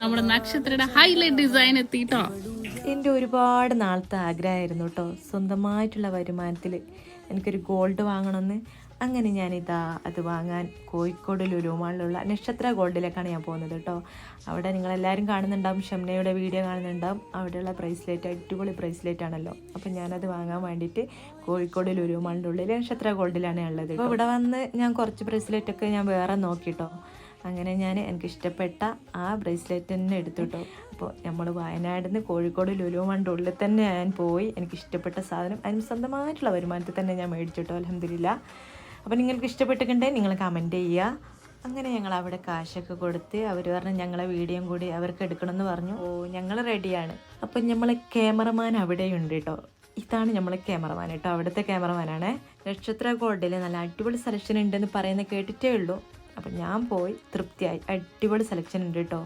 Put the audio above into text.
നമ്മുടെ നക്ഷത്രയുടെ highlight design എത്തിട്ടോ. എൻ്റെ ഒരുപാട് നാളത്തെ ആഗ്രഹമായിരുന്നു കേട്ടോ, സ്വന്തമായിട്ടുള്ള വരുമാനത്തിൽ എനിക്കൊരു ഗോൾഡ് വാങ്ങണമെന്ന്. അങ്ങനെ ഞാനിതാ അത് വാങ്ങാൻ കോഴിക്കോട് ലുലു മാളിലുള്ള നക്ഷത്ര ഗോൾഡിലേക്കാണ് ഞാൻ പോകുന്നത് കേട്ടോ. അവിടെ നിങ്ങളെല്ലാവരും കാണുന്നുണ്ടാവും, ഷംനയുടെ വീഡിയോ കാണുന്നുണ്ടാവും. അവിടെയുള്ള ബ്രേസ്ലെറ്റ് അടിപൊളി ബ്രേസ്ലെറ്റ് ആണല്ലോ. അപ്പം ഞാനത് വാങ്ങാൻ വേണ്ടിയിട്ട് കോഴിക്കോട് ലുലു മാളിൻ്റെ ഉള്ളിൽ നക്ഷത്ര ഗോൾഡിലാണ് ഉള്ളത്. അപ്പോൾ ഇവിടെ വന്ന് ഞാൻ കുറച്ച് ബ്രേസ്ലെറ്റൊക്കെ ഞാൻ വേറെ നോക്കിട്ടോ. അങ്ങനെ ഞാൻ എനിക്കിഷ്ടപ്പെട്ട ആ ബ്രേസ്ലെറ്റ് തന്നെ എടുത്തുട്ടോ. അപ്പോൾ നമ്മൾ വയനാട്ടിൽ നിന്ന് കോഴിക്കോട് ലുലു മാളിൻ്റെ ഉള്ളിൽ തന്നെ ഞാൻ പോയി എനിക്കിഷ്ടപ്പെട്ട സാധനം അതിന് സ്വന്തമായിട്ടുള്ള വരുമാനത്തിൽ തന്നെ ഞാൻ മേടിച്ചിട്ടോ, അൽഹംദുലില്ലാ. അപ്പോൾ നിങ്ങൾക്ക് ഇഷ്ടപ്പെട്ടിട്ടുണ്ടെങ്കിൽ നിങ്ങൾ കമൻറ്റ് ചെയ്യുക. അങ്ങനെ ഞങ്ങൾ അവിടെ കാശൊക്കെ കൊടുത്ത് അവർ പറഞ്ഞു ഞങ്ങളെ വീഡിയോയും കൂടി അവർക്ക് എടുക്കണമെന്ന് പറഞ്ഞു. ഓ ഞങ്ങൾ റെഡിയാണ്. അപ്പം നമ്മൾ ക്യാമറമാൻ അവിടെയുണ്ട് കേട്ടോ. ഇതാണ് നമ്മളെ ക്യാമറമാൻ കേട്ടോ, അവിടുത്തെ ക്യാമറമാനാണ്. നക്ഷത്ര ഗോൾഡിൽ നല്ല അടിപൊളി സെലക്ഷൻ ഉണ്ടെന്ന് പറയുന്നത് കേട്ടിട്ടേ ഉള്ളൂ. അപ്പം ഞാൻ പോയി തൃപ്തിയായി, അടിപൊളി സെലക്ഷൻ ഉണ്ട് കേട്ടോ.